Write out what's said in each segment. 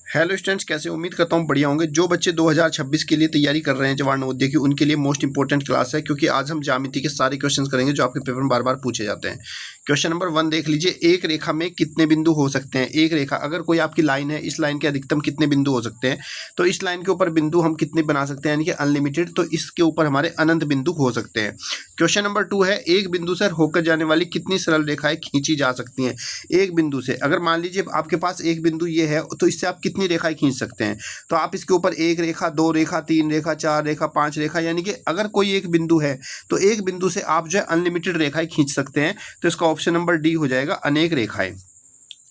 Hello students, कैसे उम्मीद करता हूँ बढ़िया होंगे। जो बच्चे 2026 के लिए तैयारी कर रहे हैं जवाहर नवोदय की, उनके लिए मोस्ट इंपॉर्टेंट क्लास है, क्योंकि आज हम ज्यामिति के सारे क्वेश्चंस करेंगे जो आपके पेपर में बार बार पूछे जाते हैं। क्वेश्चन नंबर 1 देख लीजिए। एक रेखा में कितने बिंदु हो सकते हैं? एक रेखा, अगर कोई आपकी लाइन है, इस लाइन के अधिकतम कितने बिंदु हो सकते हैं? तो इस लाइन के ऊपर बिंदु हम कितने बना सकते हैं, यानी कि अनलिमिटेड। तो इसके ऊपर हमारे अनंत बिंदु हो सकते हैं। क्वेश्चन नंबर 2 है, एक बिंदु से होकर जाने वाली कितनी सरल रेखाएं खींची जा सकती हैं? एक बिंदु से, अगर मान लीजिए आपके पास एक बिंदु ये है, तो इससे आप कितनी रेखाएं खींच सकते हैं? तो आप इसके ऊपर एक रेखा, दो रेखा, तीन रेखा, चार रेखा, पांच रेखा, यानी कि अगर कोई एक बिंदु है तो एक बिंदु से आप जो है अनलिमिटेड रेखाएं खींच सकते हैं। तो इसका ऑप्शन नंबर डी हो जाएगा, अनेक रेखाएं।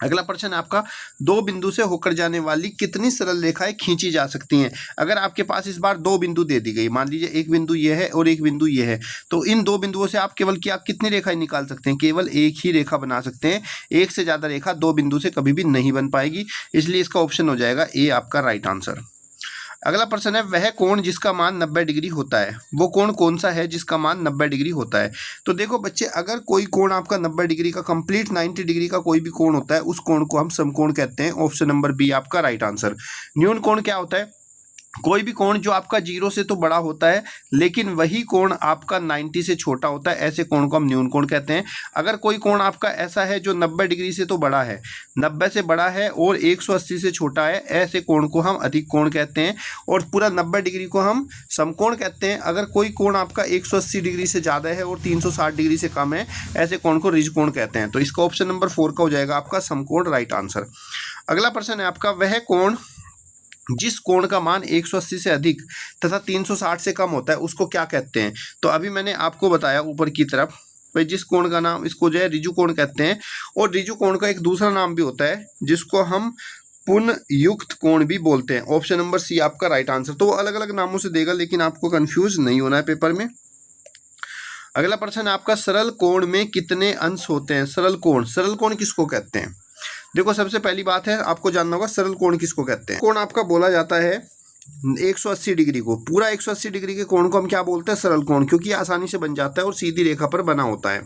अगला प्रश्न आपका, दो बिंदु से होकर जाने वाली कितनी सरल रेखाएं खींची जा सकती हैं? अगर आपके पास इस बार दो बिंदु दे दी गई, मान लीजिए एक बिंदु ये है और एक बिंदु ये है, तो इन दो बिंदुओं से आप केवल क्या कितनी रेखाएं निकाल सकते हैं? केवल एक ही रेखा बना सकते हैं। एक से ज्यादा रेखा दो बिंदु से कभी भी नहीं बन पाएगी, इसलिए इसका ऑप्शन हो जाएगा ए आपका राइट आंसर। अगला प्रश्न है, वह कोण जिसका मान 90 डिग्री होता है, वो कोण कौन सा है जिसका मान 90 डिग्री होता है? तो देखो बच्चे, अगर कोई कोण आपका 90 डिग्री का, कंप्लीट 90 डिग्री का कोई भी कोण होता है, उस कोण को हम समकोण कहते हैं। ऑप्शन नंबर बी आपका राइट आंसर। न्यून कोण क्या होता है? कोई भी कोण जो आपका 0 से तो बड़ा होता है, लेकिन वही कोण आपका 90 से छोटा होता है, ऐसे कोण को हम न्यून कोण कहते हैं। अगर कोई कोण आपका ऐसा है जो 90 डिग्री से तो बड़ा है, 90 से बड़ा है और 180 से छोटा है, ऐसे कोण को हम अधिक कोण कहते हैं। और पूरा 90 डिग्री को हम समकोण कहते हैं। अगर कोई कोण आपका 180 डिग्री से ज़्यादा है और 360 डिग्री से कम है, ऐसे कोण को ऋज कोण कहते हैं। तो इसका ऑप्शन नंबर 4 का हो जाएगा आपका समकोण राइट आंसर। अगला प्रश्न है आपका, वह कोण जिस कोण का मान 180 से अधिक तथा 360 से कम होता है, उसको क्या कहते हैं? तो अभी मैंने आपको बताया ऊपर की तरफ, भाई जिस कोण का नाम, इसको जो है ऋजु कोण कहते हैं। और ऋजु कोण का एक दूसरा नाम भी होता है जिसको हम पुनयुक्त कोण भी बोलते हैं। ऑप्शन नंबर सी आपका राइट आंसर। तो वो अलग अलग नामों से देगा, लेकिन आपको कंफ्यूज नहीं होना है पेपर में। अगला प्रश्न आपका, सरल कोण में कितने अंश होते हैं? सरल कोण किसको कहते हैं? देखो, सबसे पहली बात है आपको जानना होगा सरल कोण किसको कहते हैं। कोण आपका बोला जाता है 180 डिग्री को, पूरा 180 डिग्री के कोण को हम क्या बोलते हैं? सरल कोण, क्योंकि आसानी से बन जाता है और सीधी रेखा पर बना होता है।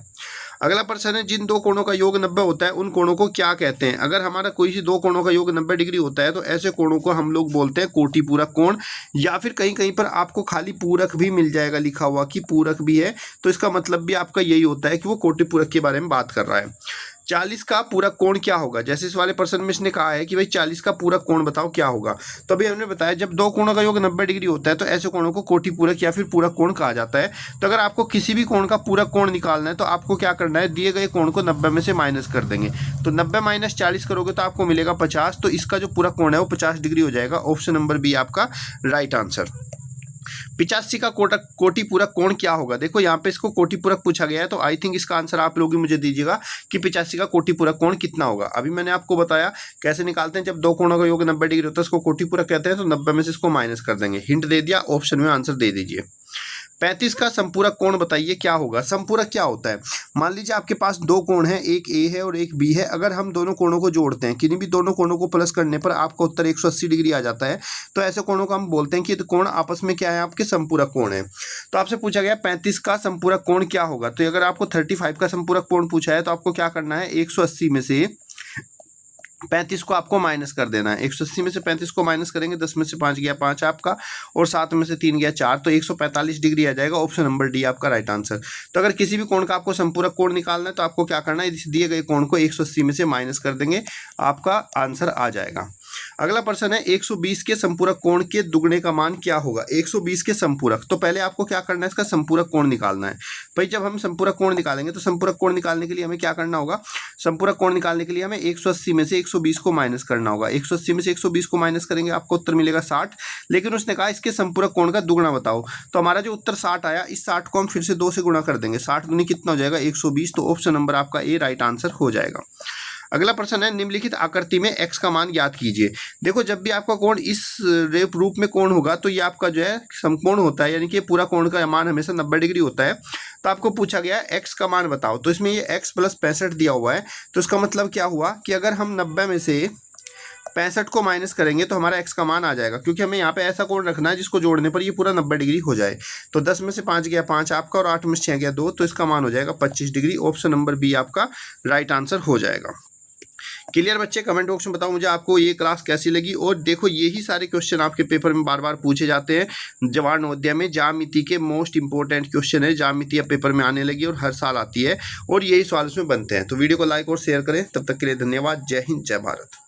अगला प्रश्न है, जिन दो कोणों का योग 90 होता है, उन कोणों को क्या कहते हैं? अगर हमारा कोई सी दो कोणों का योग 90 डिग्री होता है, तो ऐसे कोणों को हम लोग बोलते हैं कोटि पूरक कोण। या फिर कहीं कहीं पर आपको खाली पूरक भी मिल जाएगा लिखा हुआ कि पूरक भी है, तो इसका मतलब भी आपका यही होता है कि वो कोटि पूरक के बारे में बात कर रहा है। 40 का पूरक कोण क्या होगा? जैसे इस वाले प्रश्न में इसने कहा है कि भाई 40 का पूरक कोण बताओ क्या होगा। तो अभी हमने बताया, जब दो कोणों का योग 90 डिग्री होता है, तो ऐसे कोणों को कोटि पूरक या फिर पूरक कोण कहा जाता है। तो अगर आपको किसी भी कोण का पूरक कोण निकालना है, तो आपको क्या करना है, दिए गए कोण को 90 में से माइनस कर देंगे। तो 90 माइनस 40 करोगे तो आपको मिलेगा 50। तो इसका जो पूरक कोण है वो 50 डिग्री हो जाएगा। ऑप्शन नंबर बी आपका राइट आंसर। 85 का कोटि पूरक कोण क्या होगा? देखो, यहाँ पे इसको कोटि पूरक पूछा गया है, तो आई थिंक इसका आंसर आप लोग ही मुझे दीजिएगा कि 85 का कोटि पूरक कोण कितना होगा। अभी मैंने आपको बताया कैसे निकालते हैं। जब दो कोणों का योग 90 डिग्री होता है, इसको कोटि पूरक कहते हैं। तो 90 में से इसको माइनस कर देंगे। हिंट दे दिया, ऑप्शन में आंसर दे दीजिए। 35 का संपूरक कोण बताइए क्या होगा? संपूरक क्या होता है? मान लीजिए आपके पास दो कोण है, एक ए है और एक बी है। अगर हम दोनों कोणों को जोड़ते हैं, किन्हीं भी दोनों कोणों को प्लस करने पर आपका उत्तर 180 डिग्री आ जाता है। तो ऐसे कोणों को हम बोलते हैं कि कोण आपस में क्या है, आपके संपूरक कोण है। तो आपसे पूछा गया 35 का संपूरक कोण क्या होगा? तो अगर आपको 35 का संपूरक कोण पूछा है, तो आपको क्या करना है, 180 में से 35 को आपको माइनस कर देना है। 180 में से 35 को माइनस करेंगे, 10 में से 5 गया 5 आपका, और 7 में से 3 गया 4, तो 145 डिग्री आ जाएगा। ऑप्शन नंबर डी आपका राइट आंसर। तो अगर किसी भी कोण का आपको संपूरक कोण निकालना है, तो आपको क्या करना है, इस दिए गए कोण को 180 में से माइनस कर देंगे, आपका आंसर आ जाएगा। अगला प्रश्न है, 120 के संपूरक कोण के दुगने का मान क्या होगा? 120 के संपूरक, तो पहले आपको क्या करना है, इसका संपूरक कोण निकालना है। भाई जब हम संपूरक कोण निकालेंगे, तो संपूरक कोण निकालने के लिए हमें क्या करना होगा, संपूरक कोण निकालने के लिए हमें 180 में से 120 को माइनस करना होगा। 180 में से 120 को माइनस करेंगे, आपको उत्तर मिलेगा 60। लेकिन उसने कहा इसके संपूरक कोण का दुगना बताओ। तो हमारा जो उत्तर 60 आया, इस 60 को हम फिर से 2 से गुणा कर देंगे। 60 गुनी कितना हो जाएगा, 120। तो ऑप्शन नंबर आपका ए राइट आंसर हो जाएगा। अगला प्रश्न है, निम्नलिखित आकृति में x का मान ज्ञात कीजिए। देखो, जब भी आपका कोण इस रूप में कोण होगा, तो ये आपका जो है समकोण होता है, यानी कि पूरा कोण का मान हमेशा 90 डिग्री होता है। तो आपको पूछा गया है x का मान बताओ। तो इसमें ये x प्लस 65 दिया हुआ है। तो इसका मतलब क्या हुआ कि अगर हम 90 में से 65 को माइनस करेंगे, तो हमारा x का मान आ जाएगा, क्योंकि हमें यहाँ पे ऐसा कोण रखना है जिसको जोड़ने पर ये पूरा 90 डिग्री हो जाए। तो 10 में से 5 गया 5 आपका, और 8 में से 6 गया 2, तो इसका मान हो जाएगा 25 डिग्री। ऑप्शन नंबर बी आपका राइट आंसर हो जाएगा। क्लियर बच्चे? कमेंट बॉक्स में बताओ मुझे आपको ये क्लास कैसी लगी। और देखो यही सारे क्वेश्चन आपके पेपर में बार बार पूछे जाते हैं। जवाहर नवोदय में ज्यामिति के मोस्ट इंपॉर्टेंट क्वेश्चन है, ज्यामिति अब पेपर में आने लगी और हर साल आती है और यही सवाल इसमें बनते हैं। तो वीडियो को लाइक और शेयर करें। तब तक के लिए धन्यवाद। जय हिंद, जय भारत।